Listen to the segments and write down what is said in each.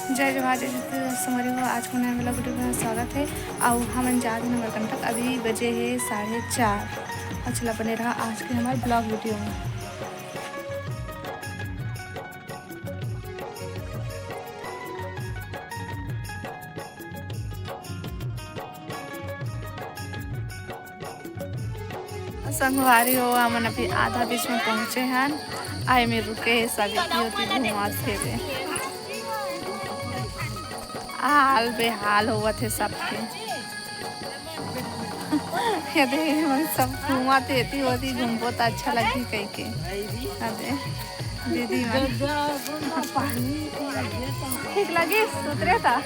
जय जवाहर जय समरी हो। आज को नया वाला वीडियो में स्वागत है। और हम जा रहे हैं कंटक। अभी बजे है 4:30 और चला बने रहा आज के हमारे ब्लॉग वीडियो में। संगवारी हो हमन अभी आधा बीच में पहुँचे हैं। आए में रुके सभी होती घुमा थे हाल बेहाल हुआ थे सबके। यदि सब घुमा थे होती घूमबो तो अच्छा लगी कहीं के। अरे दीदी ठीक लगी उतरे था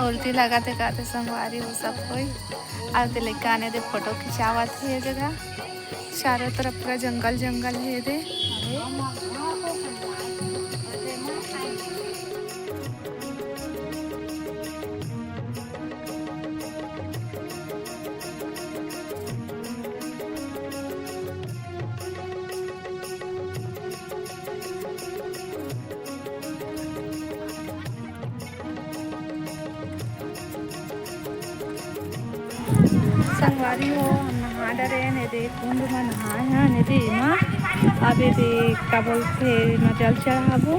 उल्टी लगा थे कहते संगवारी हो सब कोई। आते लेके आने दे फोटो खिंचावा थे ये जगह। चारों तरफ पूरा जंगल जंगल है दे। संगवारी हो हम नहा डरे ने दे कुंड में नहाए हैं ने दे माँ। अबे दे क्या बोलते न जल चढ़ाबो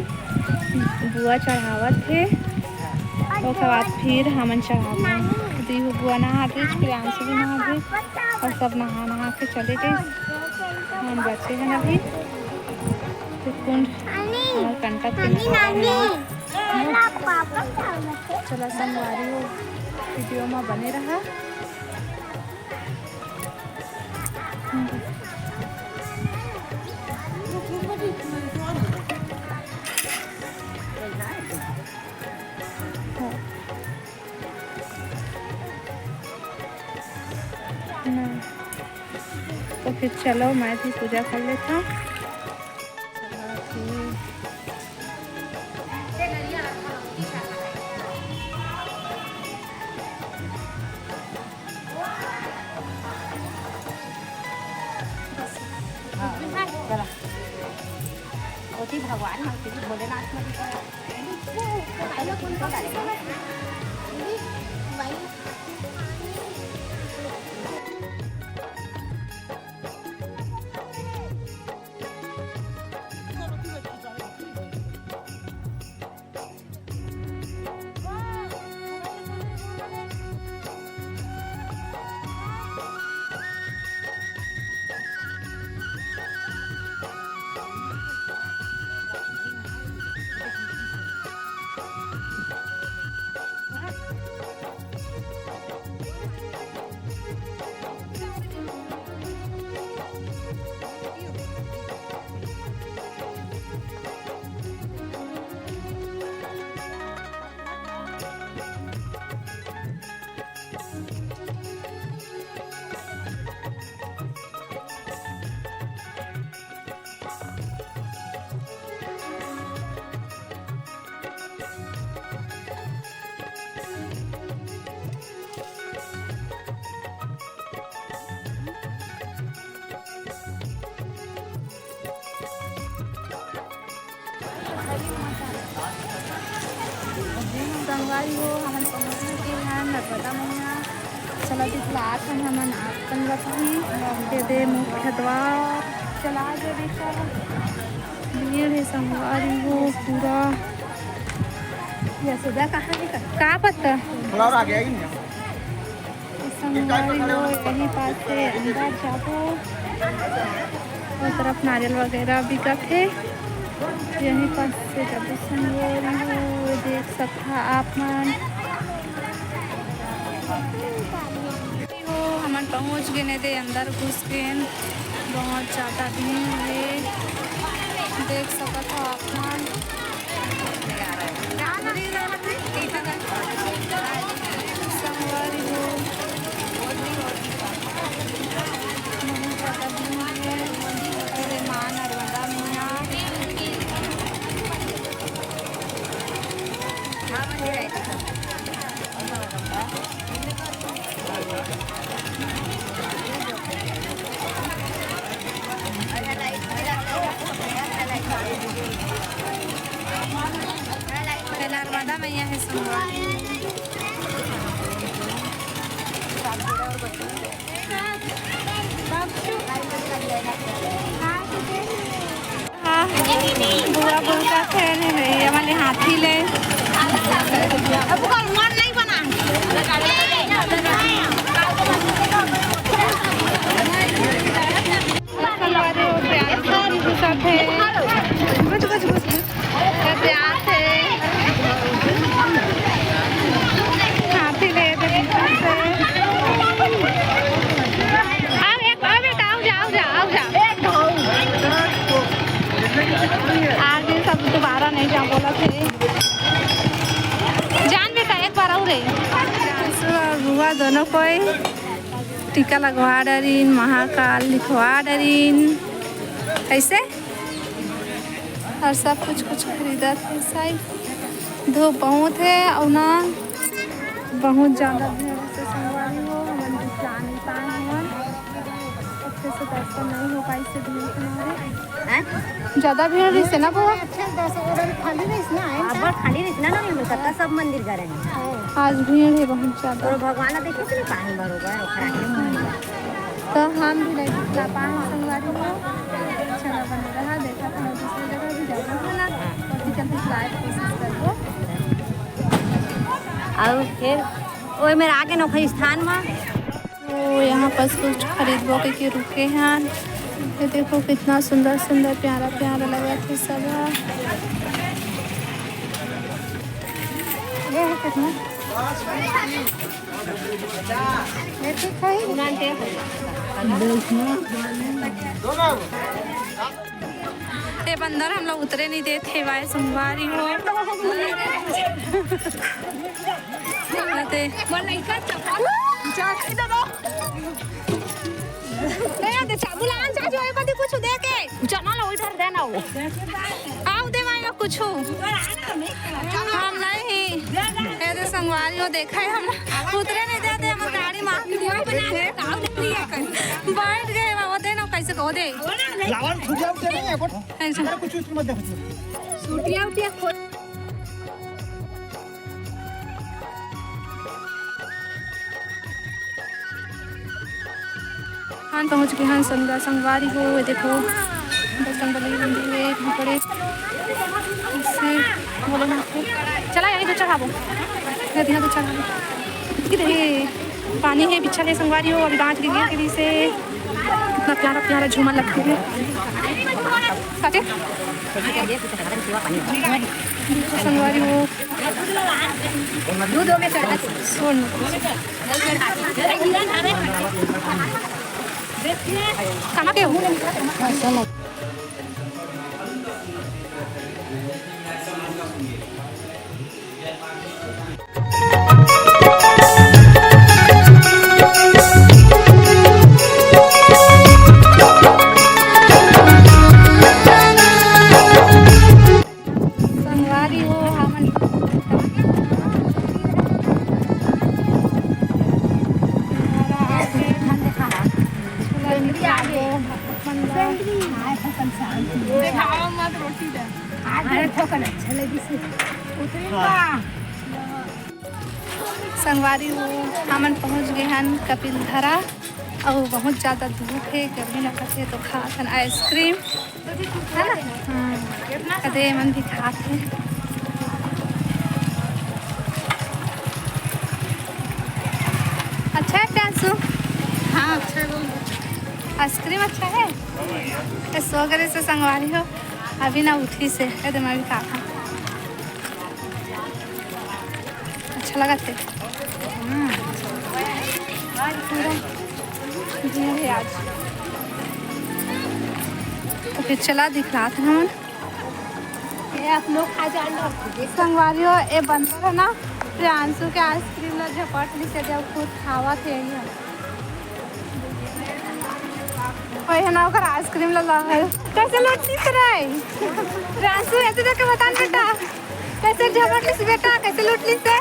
बुआ चढ़ावत थे। उसके बाद फिर हमन चढ़ाबो दी बुआ नहा दे प्रियांशु भी नहा दे और सब नहा के चले गए। हम बचे हैं अभी तो कुंड और कंटक चला। संगवारी हो वीडियो में बने रहा। तो फिर चलो मैं भी पूजा कर लेता हूँ। भगवान भोलेनाथ संगवारी हो हमन पहुँच के हैं नर्मदा मैया। चला दिखलात हैं हमन आपन लगी दे मुख्य द्वार चला दे भीड़ है। संगवारी हो पूरा यशोदा कहाँ है का पता संगवारी हो यही पास से अंदर जाओ। उस तरफ नारियल वगैरह बिकत है यहीं पास से जब संगवारी हो देख सकता आप मन हो। हमन पहुँच गए दे अंदर घुस गए। बहुत ज़्यादा भीड़ है देख सकता आप मन। संगवारी हो बहुत ज़्यादा भीड़ है। अरे माँ नर्मदा मैया नर्मदा मैया है संगवारी। हाँ बुआ बोलता थे नहीं हमारे हाथी ले अब मन नहीं बना आगे सब दोबारा नहीं जा बोला थे जान बेटा एक बार और बुआ दोनों कोई टीका लगवा डरीन महाकाल लिखवा डरीन कैसे और सब कुछ खरीदा थे साई धूप बहुत है और ना बहुत ज़्यादा भीड़ से संगवारी हो मंदिर जा नहीं पाए हम अच्छे से दर्शन नहीं हो पाई से भीड़ हमारे ज़्यादा भीड़ रही से ना बुआ खाली रही ना खाली रही ना नहीं हो सकता सब मंदिर गए आज भीड़ है बहुत ज़्यादा और भगवान देखे थे पानी बरोबर तो हम भी नहीं दिखला पाए संगवारी हो अच्छा बन रहा देखा था दूसरी जगह भी जाना था ना और जल्दी फ्लाइट कोशिश करो और फिर वो मेरा आगे नौखरी स्थान में तो यहाँ पर कुछ खरीदबो के रुके हैं ये देखो कितना सुंदर सुंदर प्यारा प्यारा लगा थे सब ये है कितना ये बंदर हम लोग उतरे नहीं देते वाय सोमवारी हो कुछ दे के चना लो इधर देना वो आओ दे मायना कुछ हम नहीं ये तो संगवारी हो देखा है हम उतरे नहीं देते हम गाड़ी मार बैठ गए वो दे ना कैसे कहो दे लावन छुटिया उठे नहीं है कुछ उसकी मत देखो छुटिया उठिया हाँ पहुँच गए हाँ संगवारी हो देखो दर्शन बलि मंदिर में यहाँ पर इससे बोलो ना चला यही तो चढ़ाबो यहाँ तो चढ़ाबो इधर पानी है बिछा है संगवारी हो अभी बाँच गई के से कितना प्यारा प्यारा झूमर लगते हैं संगवारी हो दूध में सुन खाना के संगवारी हो हमन संगवारी हो हमन पहुँच गए हैं कपिल धरा और बहुत ज़्यादा धूप है गर्मी लगत है तो खाते आइसक्रीम है ना कदे मन भी खाते अच्छा है प्यासू हाँ अच्छा है आइसक्रीम अच्छा है इस वगैरह से संगवारी हो अभी ना उठी से मैं भी खा अच्छा लगा थे आज तो फिर चला दिखला था हम आप लोग खा जान संगवारी हो ये बंदर है ना प्रियांशु के आइसक्रीम ना झपट ली से जब खुद खावा थे वही है ना ओकर आइसक्रीम लगा है कैसे लौटती रहे प्रियांशु ऐसे देख के बता बेटा कैसे झपट ली बेटा कैसे लूट ली से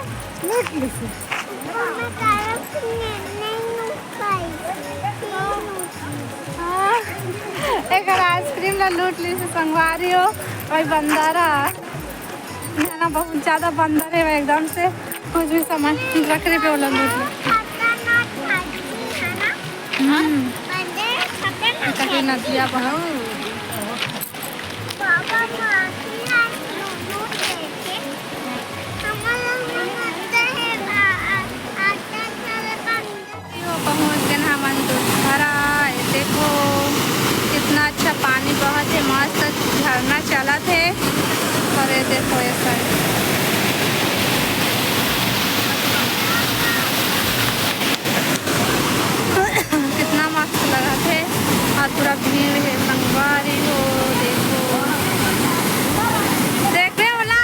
एक आइसक्रीम ला लूट ली से संगवारी हो भाई बंदरा है ना, बहुत ज़्यादा बंदर है एकदम से कुछ भी सामान रखने पे वो लोग नदिया बहा पहुँच गए हम दूधधारा। देखो कितना अच्छा पानी बहत है, मस्त झरना चला थे। और ये देखो ये साइड कितना मस्त लगा थे। और पूरा भीड़ है, संगवारी हो देखो, देख रहे हो ना।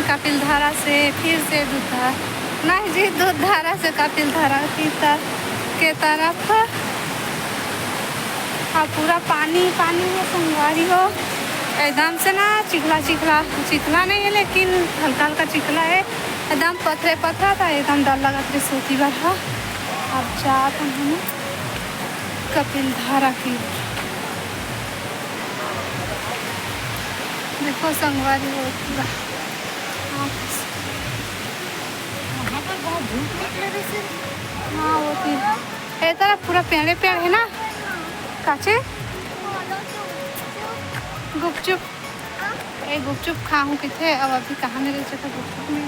कपिलधारा से फिर से दूधधारा, नहीं जी दूधधारा से कपिलधारा के तरफ। हाँ पूरा पानी पानी है संगवारी हो, एकदम से ना चिखला चिखला चिखला नहीं है लेकिन हल्का हल्का चिखला है, एकदम पथरे पथरा था, एकदम डर लगा था सोती बार। हाँ अब जाते हैं कपिलधारा की। देखो संगवारी हो पूरा हाँ होती है तरफ पूरा पेड़े पेड़ है ना। काचे गुपचुप गुपचुप खाऊँ किथे, अब अभी कहाँ मेरे जगह गुपचुप में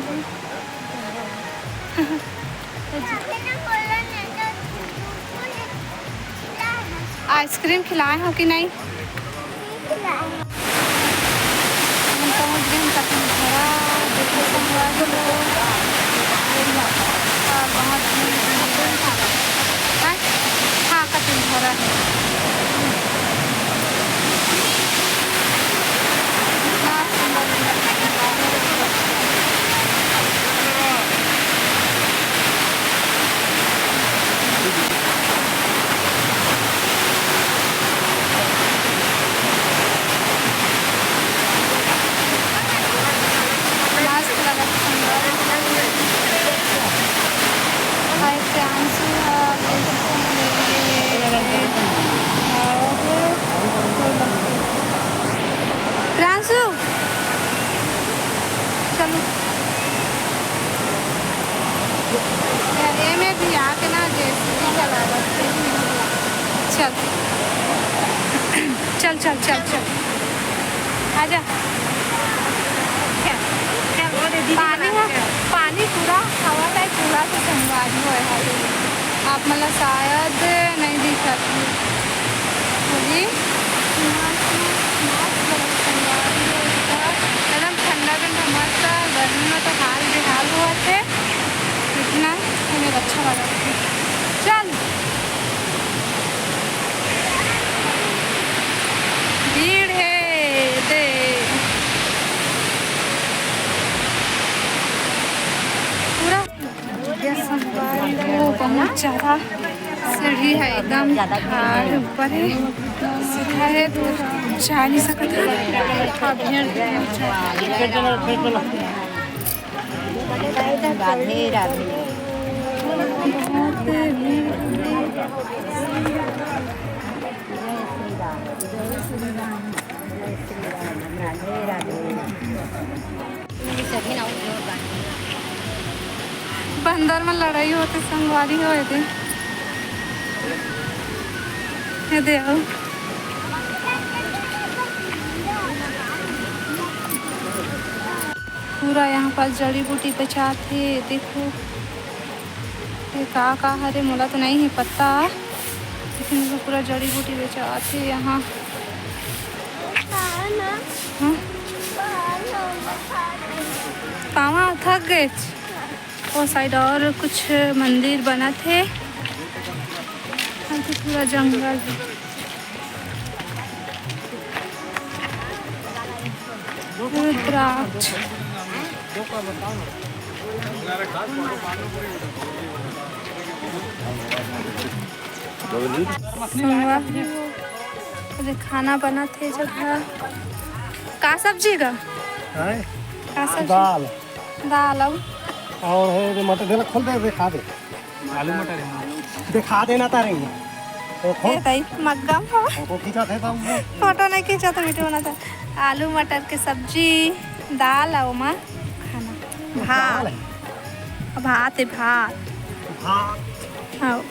आइसक्रीम खिलाए हो कि नहीं? पहुँच गए हम कपिलधारा। देखो संगवारी बहुत हाँ कपिलधारा है। चलो ये में भी आके ना जैसे चला चल चल चल चल चल आजा। पानी है, पानी पूरा हवा का पूरा तो संगवारी हो है। आप मतलब शायद नहीं दिख सकती होगी। एकदम ठंडा ठंडा मस्त, गर्मी में तो हाल बेहाल हुआ थे, इतना हमें अच्छा लगा। चल भीड़ है दे पूरा वो बहुत ज़्यादा सीढ़ी है, एकदम पहाड़ ऊपर है, सीधा है तो जा नहीं सकता। राधे राधे। बंदर में लड़ाई होती संगवारी हुए थे। ये देखो पूरा यहाँ पर जड़ी बूटी बेचाते। देखो ये का हरे मोला तो नहीं है पता, लेकिन वो पूरा जड़ी बूटी बेचाते यहाँ। पावा थक गए। वो साइड और कुछ मंदिर बना थे, तो पूरा जंगल है। रुद्राक्ष संगवारी हो अरे खाना बना थे जगह का सब्जी का का सब्जी दाल दाल और है मटर देना खोल दे दिखा दे आलू मटर दिखा देना तारेंगे तो खोल ताई मग्गम हो वो खींचा थे तो फोटो नहीं खींचा तो वीडियो बना था आलू मटर की सब्जी दाल और माँ खाना भात भात है भात हाँ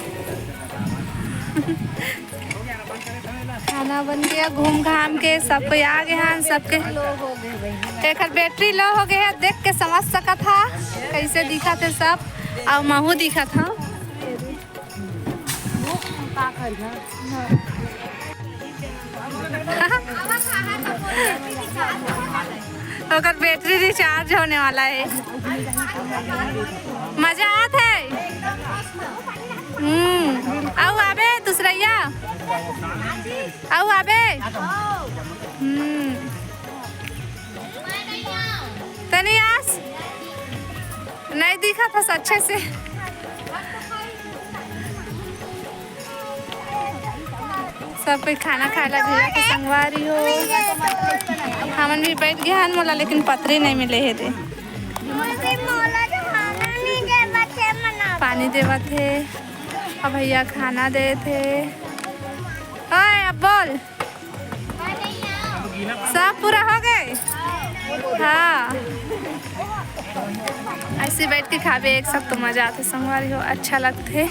खाना बन गया घूम घाम के सबको आ गए हैं सबके लोग हो गए भाई एक बैटरी लो हो गया है देख के समझ सका था कैसे दिखा थे सब और महू दिखा था अगर बैटरी रिचार्ज होने वाला है मजा आता है आओ आबे दूसरैया आओ आबे तनियास नहीं दिखा था अच्छे से सब कोई खाना खा ला भेजा के संगवारी हो हमन भी बैठ गए हैं मोला लेकिन पतरी नहीं मिले है दे पानी देवा थे अब भैया खाना दे थे ओए अब बोल सब पूरा हो गए हाँ ऐसे बैठ के खावे एक सब तो मजा आते संगवारी हो अच्छा लगते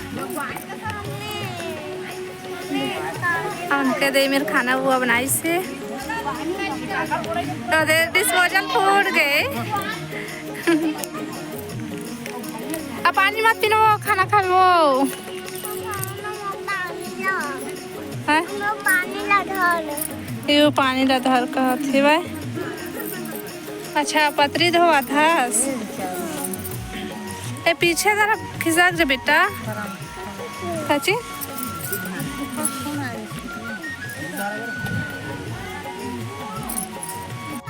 उनके दे मेरे खाना हुआ बनाई से तो दे डिस्पोजल फूट गए अब पानी मत पीनो खाना खा लो है ये पानी ला धर का थे भाई अच्छा पतरी धोआ था ए पीछे जरा खिसक जा बेटा सची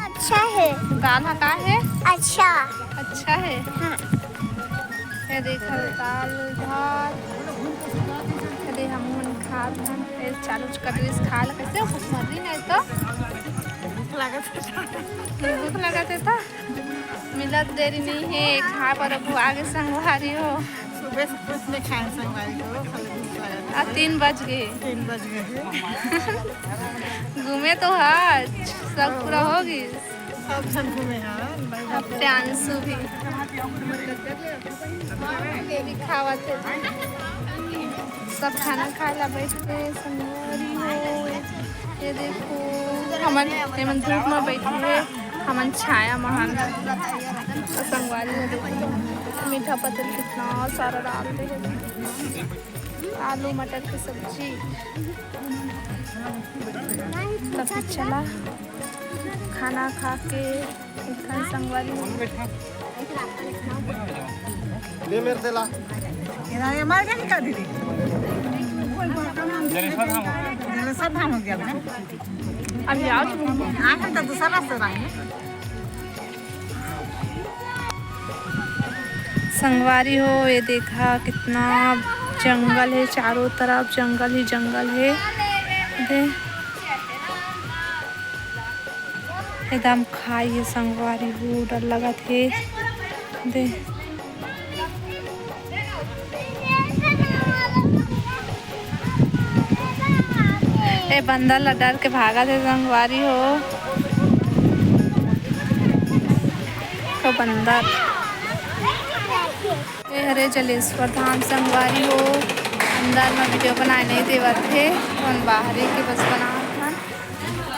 अच्छा है गाना का है अच्छा अच्छा है हाँ। ये देखो दाल भात ये हम खात हन ये चालू कर इस खा ल कैसे भूख मरी नहीं तो भूख लगते तो मिलत देरी नहीं है खा पर आगे संगवारी हो सुबह से कुछ नहीं खाए संगवारी को 3 बज गए 3 बज गए घूमे तो आज सब पूरा होगी सब जन घूमे हैं प्यांशु भी भी खावा थे सब खाना खा ला बैठ के संगवारी हो ये देखो हमन धूप में बैठे हैं हमन छाया महान संगवारी हो देखो मीठा पत्थर कितना सारा डालते हैं आलू मटर की सब्जी तब चला खाना खा के इतना संगवारी ले मेरे देला ये मार के निकाल दी सब धाम हो गया ना अभी आओ आगे तो दूसरा रास्ता है संगवारी हो ये देखा कितना जंगल है चारों तरफ जंगल ही जंगल है दे एकदम खाई है संगवारी हो डर लगा थे दे ए बंदर ला डर के भागा थे संगवारी हो तो बंदर ये हरे जलेश्वर धाम संगवारी हो अंदर में वीडियो बनाए नहीं देवा थे कौन बाहर के बस बना था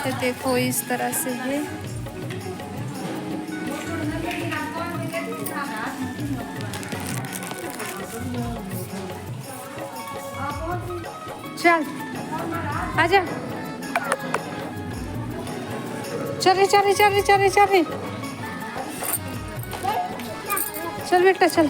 तो देखो इस तरह से है चल आजा चले चले चले चले चले चल बेटा चल